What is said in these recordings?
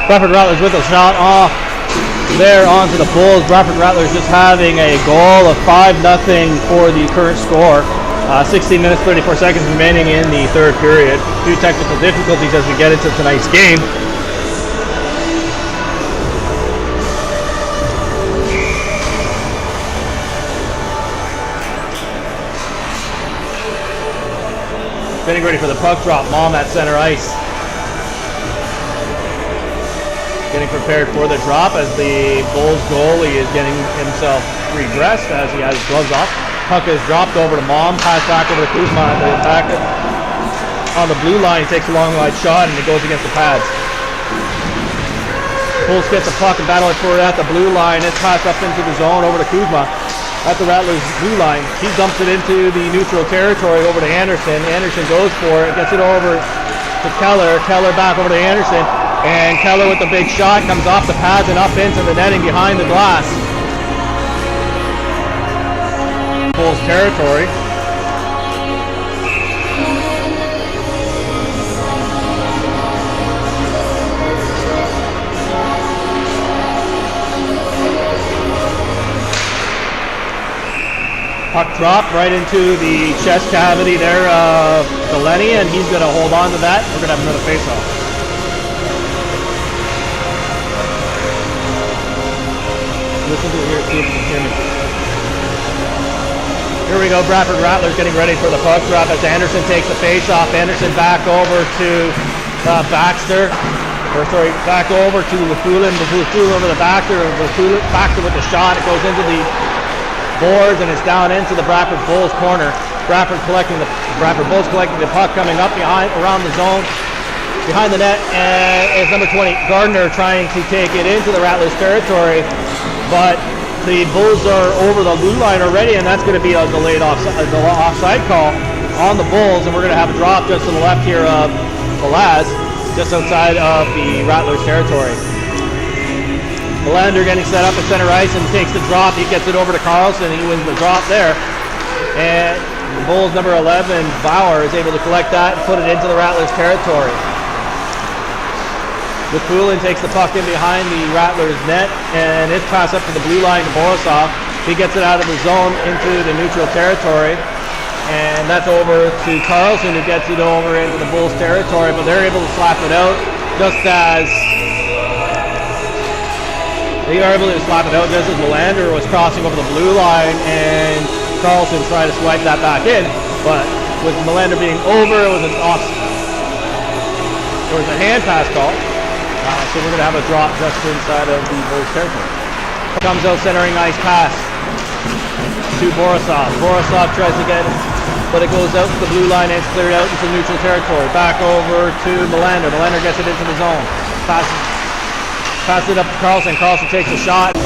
Bradford Rattlers with a shot off there onto the Bulls. Bradford Rattlers just having a goal of 5-0 for the current score. 16 minutes 34 seconds remaining in the third period. A few technical difficulties as we get into tonight's game. Getting ready for the puck drop. Mom at center ice. Getting prepared for the drop as the Bulls goalie is getting himself redressed as he has his gloves off. Puck is dropped over to Mom. Pass back over to Kuzma. The attack on the blue line. He takes a long wide shot and it goes against the pads. Bulls get the puck and battle it for it at the blue line. It's passed up into the zone over to Kuzma. At the Rattlers blue line, he dumps it into the neutral territory over to Anderson. Anderson goes for it, gets it over to Keller. Keller back over to Anderson, and Keller with the big shot comes off the pads and up into the netting behind the glass. Bulls territory. Puck dropped right into the chest cavity there of Delaney, and he's going to hold on to that. We're going to have another face-off. Listen to it here, see if you can hear me. Here we go, Bradford Rattlers getting ready for the puck drop as Anderson takes the face-off. Anderson back over to Baxter. Back over to Lafulin. Lafulin over to Baxter. Baxter with the shot. It goes into the boards and it's down into the Bradford Bulls corner. Bradford Bulls collecting the puck coming up around the zone behind the net, and it's number 20 Gardner trying to take it into the Rattlers territory, but the Bulls are over the blue line already, and that's going to be a delayed offside call on the Bulls, and we're going to have a drop just to the left here of Velaz, just outside of the Rattlers territory. Melander getting set up at center ice and takes the drop. He gets it over to Carlson. He wins the drop there. And the Bulls number 11, Bauer, is able to collect that and put it into the Rattlers territory. Lafulin takes the puck in behind the Rattlers net, and it's passed up to the blue line to Borisov. He gets it out of the zone into the neutral territory. And that's over to Carlson, who gets it over into the Bulls territory, but they're able to slap it out just as Melander was crossing over the blue line and Carlson tried to swipe that back in, but with Melander being over, it was a hand pass call. So we're going to have a drop just inside of the Bulls territory. Comes out centering ice pass to Borisov. Borisov tries to get it, but it goes out to the blue line and it's cleared out into neutral territory. Back over to Melander. Melander gets it into the zone. Pass it up to Carlson. Carlson takes a shot.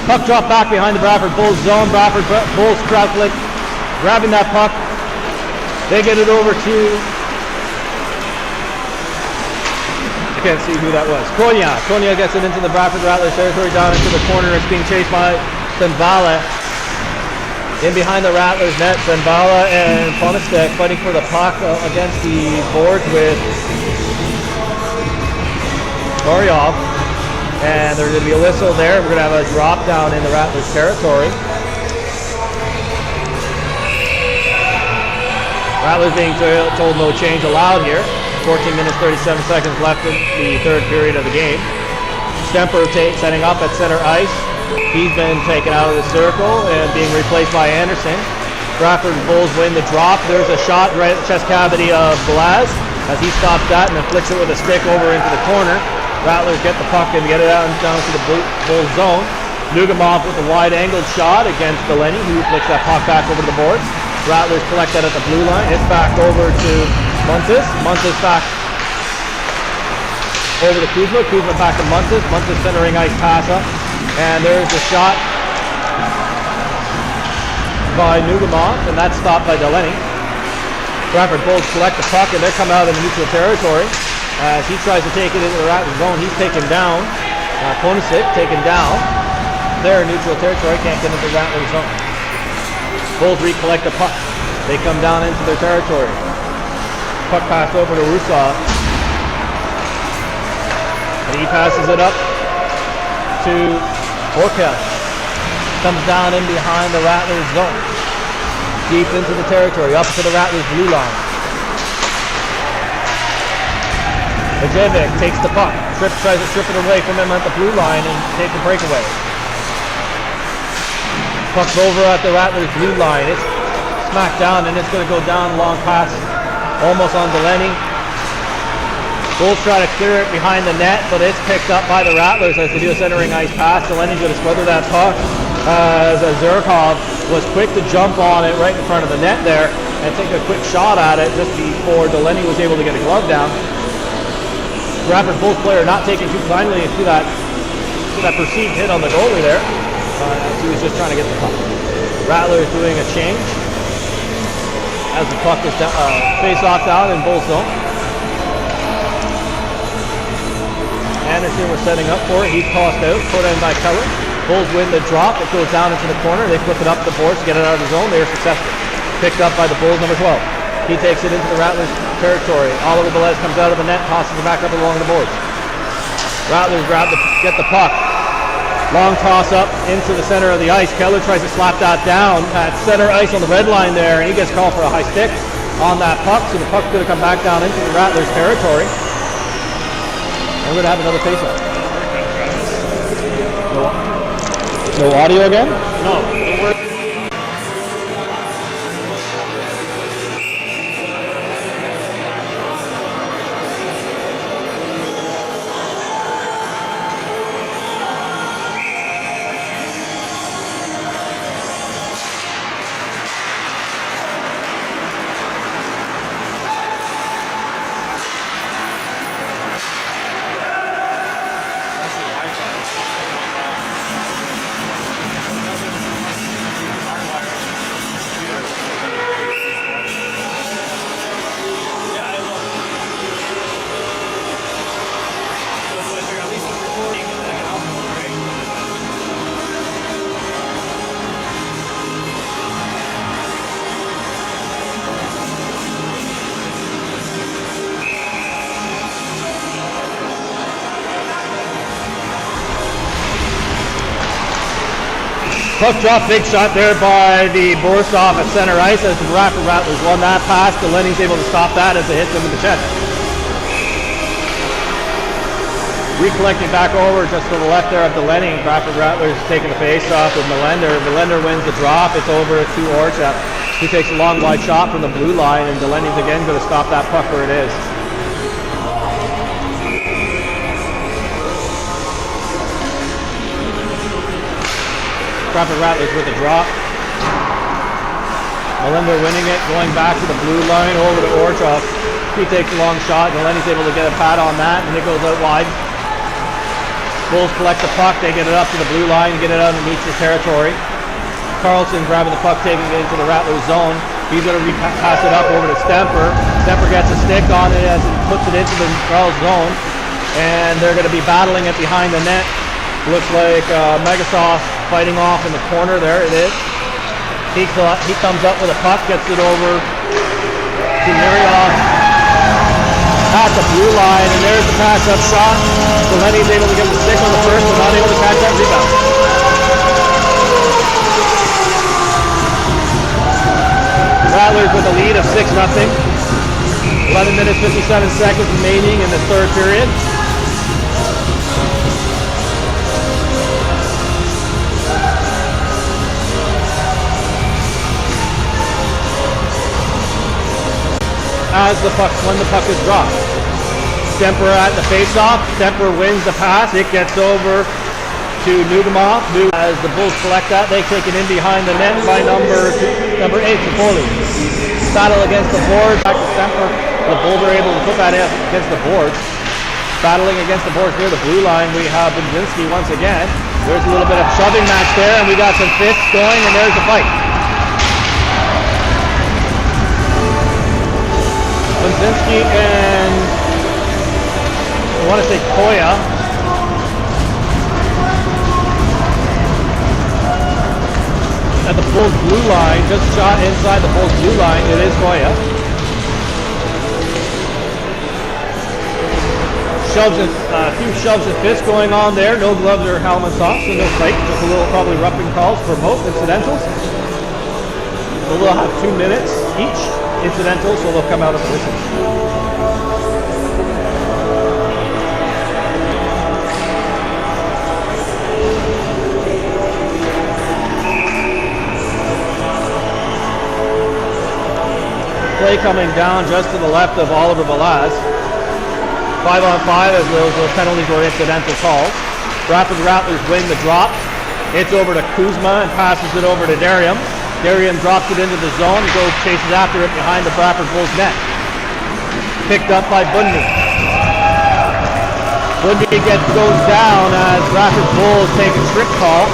Puck drop back behind the Bradford Bulls zone. Bradford Bulls grabbing that puck. They get it over to, I can't see who that was, Konya. Konya gets it into the Bradford Rattlers territory down into the corner. It's being chased by Zenvala. In behind the Rattlers net, Zenvala and Ponistek fighting for the puck against the boards with Oryov. And there's going to be a whistle there. We're going to have a drop down in the Rattlers territory. Rattlers being told no change allowed here. 14 minutes 37 seconds left in the third period of the game. Stemper setting up at center ice. He's been taken out of the circle and being replaced by Anderson. Bradford Bulls win the drop. There's a shot right at the chest cavity of Velaz as he stops that and then flicks it with a stick over into the corner. Rattlers get the puck and get it out and down to the Bulls zone. Nugamov with a wide-angled shot against Delaney, who flicks that puck back over to the boards. Rattlers collect that at the blue line. It's back over to Muntis. Muntis back over to Kuzma. Kuzma back to Muntis. Muntis centering ice pass up. And there's the shot by Nugamov, and that's stopped by Delaney. Bradford Bulls collect the puck and they're coming out in the neutral territory. As he tries to take it into the Rattler zone, he's taken down. Konisic taken down. They're in neutral territory, can't get into the Rattler zone. Bulls recollect the puck. They come down into their territory. Puck passed over to Rusov. And he passes it up to Orkel. Comes down in behind the Rattlers zone. Deep into the territory, up to the Rattlers blue line. Vajevic takes the puck. Tries to strip it away from him at the blue line and take the breakaway. Puck's over at the Rattlers blue line. It's smacked down and it's going to go down long pass, almost on Delaney. Bulls try to clear it behind the net, but it's picked up by the Rattlers as they do a centering ice pass. Delaney's going to smother that puck as Zerkov was quick to jump on it right in front of the net there and take a quick shot at it just before Delaney was able to get a glove down. Bradford Bulls player not taking too kindly to that perceived hit on the goalie there. He was just trying to get the puck. Rattler is doing a change as the puck is face off down in Bulls zone. Anderson was setting up for it. He's tossed out, put in by Keller. Bulls win the drop. It goes down into the corner. They flip it up the boards to get it out of the zone. They are successful. Picked up by the Bulls, number 12. He takes it into the Rattlers territory. Oliver Velez comes out of the net, tosses it back up along the boards. Rattlers get the puck. Long toss up into the center of the ice. Keller tries to slap that down at center ice on the red line there, and he gets called for a high stick on that puck, so the puck's going to come back down into the Rattlers territory. And we're going to have another face-off. No audio again? No. Puck drop, big shot there by the Borisov at center ice as the Bradford Rattlers won that pass. Delaney's able to stop that as it hits him in the chest. Recollecting back over just to the left there of Delaney. Bradford Rattlers taking the face off with Melender. Melender wins the drop. It's over to Orchak. He takes a long wide shot from the blue line, and Delaney's again going to stop that puck where it is. Bradford Rattlers with a drop. Melender winning it, going back to the blue line over to Orchak. He takes a long shot. Delaney's able to get a pad on that, and it goes out wide. Bulls collect the puck. They get it up to the blue line, get it out underneath the territory. Carlson grabbing the puck, taking it into the Rattlers zone. He's going to pass it up over to Stemper. Stemper gets a stick on it as he puts it into the Rattlers zone, and they're going to be battling it behind the net. Looks like Megasoft fighting off in the corner. There it is. He comes up with a puck, gets it over to Myriov at the blue line, and there's the pass-up shot. Delaney's able to get the stick on the first, but not able to catch that rebound. Rattlers with a lead of 6-0. 11 minutes, 57 seconds remaining in the third period. When the puck is dropped. Stemper at the face-off. Stemper wins the pass. It gets over to Nugamov. As the Bulls collect that, they take it in behind the net by number 8, Tripoli. Battle against the boards. Back to Stemper. The Bulls are able to put that against the boards. Battling against the boards near the blue line, we have Budzinski once again. There's a little bit of shoving match there, and we got some fists going, and there's the fight. Brzezinski and I want to say Koya. At the Bulls blue line, just shot inside the Bulls blue line, it is Koya. A few shoves and fists going on there. No gloves or helmets off, so no fight. Just a little probably roughing calls for both incidentals. So they'll have 2 minutes each incidental, so they'll come out of position. Play coming down just to the left of Oliver Balaz. 5-on-5 as those penalties were incidental calls. Bradford Rattlers win the drop. It's over to Kuzma and passes it over to Darium. Darium drops it into the zone and goes chases after it behind the Bradford Bulls net. Picked up by Bundy. Bundy goes down as Bradford Bulls take a strict call.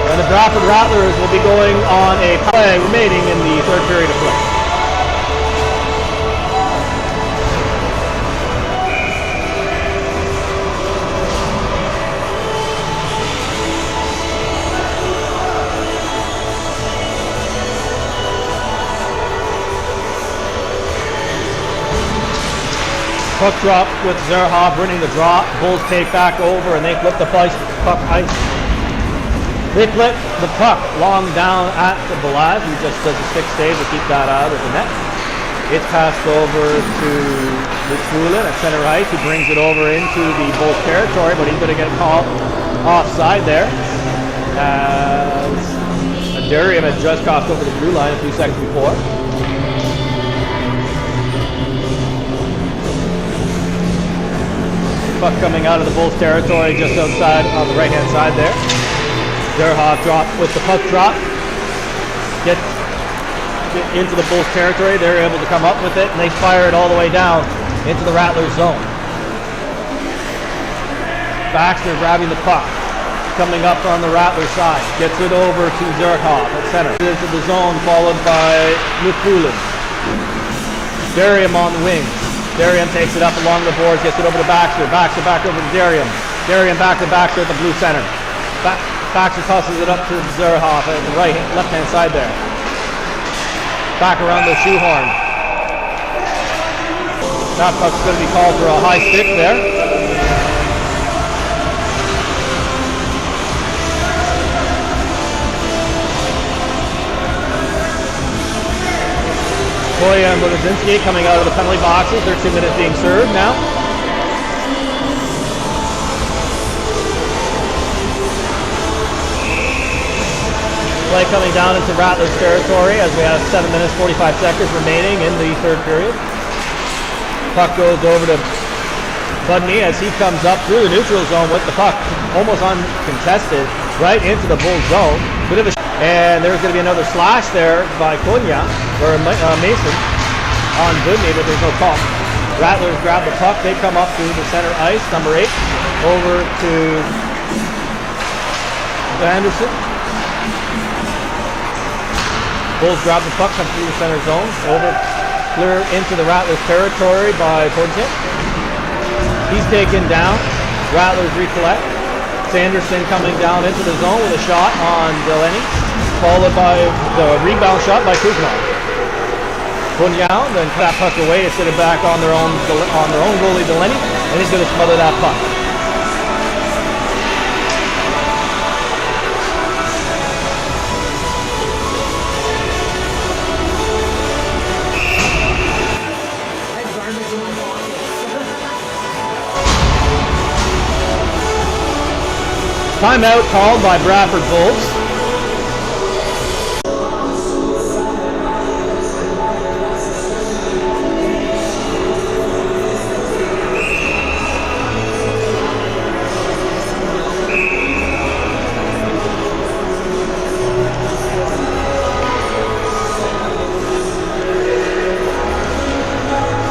And the Bradford Rattlers will be going on a play remaining in the third period of play. Puck drop with Zerhoff winning the drop. Bulls take back over and they flip the puck ice. They flip the puck long down at the Balaz, who just does a stick save to keep that out of the net. It's passed over to Lutfulin at center ice, who brings it over into the Bulls territory, but he's going to get called offside there. As Darium had just crossed over the blue line a few seconds before. Puck coming out of the Bulls territory just outside on the right hand side there. Zerhoff drop with the puck drop. Get into the Bulls territory. They're able to come up with it and they fire it all the way down into the Rattlers zone. Baxter grabbing the puck. Coming up on the Rattlers side. Gets it over to Zerhoff at center. Into the zone followed by Lutfulin. Darium on the wing. Darium takes it up along the boards, gets it over to Baxter. Baxter back over to Darium. Darium back to Baxter at the blue center. Baxter tosses it up to Zerhoff at the left-hand side there. Back around the shoehorn. That puck's going to be called for a high stick there. Koya and Brzezinski coming out of the penalty boxes. Their 2 minutes being served now. Play coming down into Rattlers territory as we have 7 minutes 45 seconds remaining in the third period. Puck goes over to Budney as he comes up through the neutral zone with the puck almost uncontested right into the Bulls zone. Bit of a and there's going to be another slash there by Konya, or Mason, on Budney, but there's no call. Rattlers grab the puck, they come up through the center ice, number 8, over to Anderson. Bulls grab the puck, come through the center zone, over, clear into the Rattlers territory by Fortune. He's taken down, Rattlers recollect. Sanderson coming down into the zone with a shot on Delaney, followed by the rebound shot by Kuzma. Bunyan then that puck away. It's going to back on their own goalie Delaney, and he's going to smother that puck. Timeout called by Bradford Bulls.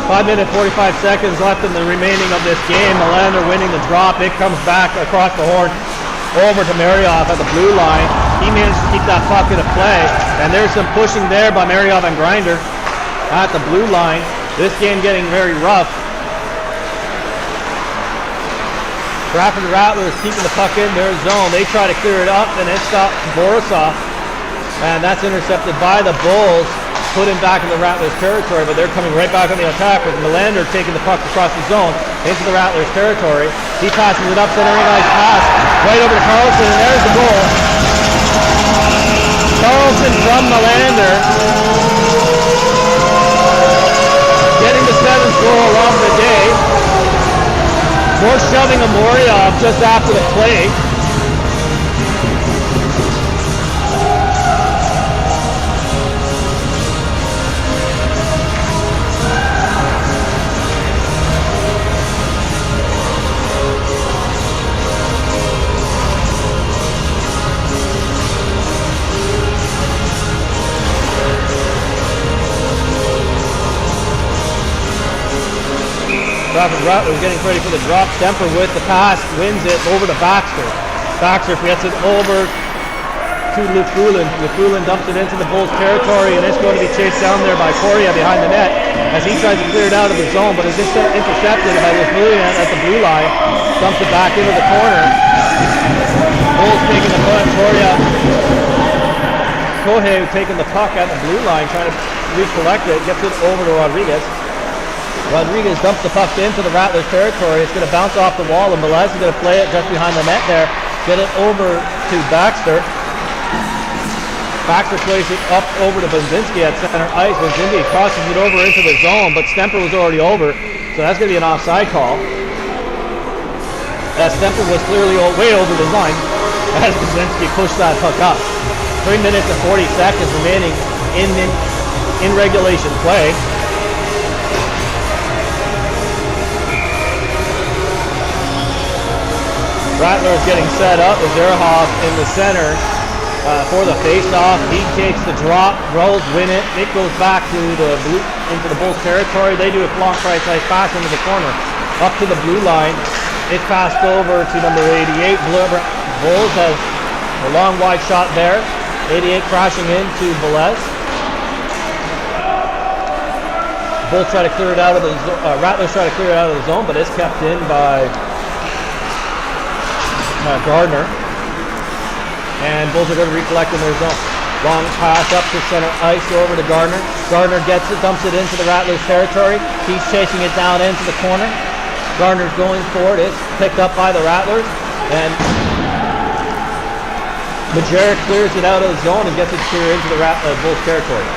Five minutes, 45 seconds left in the remaining of this game. Melander winning the drop. It comes back across the horn over to Marioff at the blue line. He managed to keep that puck in play, and there's some pushing there by Marioff and Grinder. at the blue line. This game getting very rough. Bradford Rattlers keeping the puck in their zone. They try to clear it up, and it stops Borisov. And that's intercepted by the Bulls. Put him back in the Rattlers territory, but they're coming right back on the attack with Melander taking the puck across the zone into the Rattlers territory. He passes it up, centering nice pass right over to Carlson, and there's the goal. Carlson from Melander, getting the 7th goal of the day. More shoving of Moriov just after the play. Bradford Rattlers getting ready for the drop. Stemper with the pass, wins it over to Baxter. Baxter gets it over to Lefulin. Lefulin dumps it into the Bulls territory, and it's going to be chased down there by Coria behind the net as he tries to clear it out of the zone, but it's just intercepted by Lefulin at the blue line. Dumps it back into the corner. Bulls taking the puck. Kohei taking the puck at the blue line, trying to recollect it, gets it over to Rodriguez. Rodriguez dumps the puck into the Rattlers territory. It's going to bounce off the wall, and Velez is going to play it just behind the net there. Get it over to Baxter. Baxter plays it up over to Benzinski at center ice. Benzinski crosses it over into the zone, but Stemper was already over, so that's going to be an offside call. Stemper was clearly way over the line as Benzinski pushed that puck up. 3 minutes and 40 seconds remaining in regulation play. Rattlers getting set up. Zerhoff in the center for the face-off. He takes the drop, rolls, win it. It goes back to into the Bulls territory. They do a long price-ice pass into the corner, up to the blue line. It's passed over to number 88. Bulls has a long wide shot there. 88 crashing into Velez. Bulls try to clear it out of the Rattlers try to clear it out of the zone, but it's kept in by Gardner, and Bulls are going to recollect in their zone. Long pass up to center ice over to Gardner. Gardner gets it, dumps it into the Rattlers territory. He's chasing it down into the corner. Gardner's going for it. It's picked up by the Rattlers, and Majeric clears it out of the zone and gets it clear into the Bulls territory.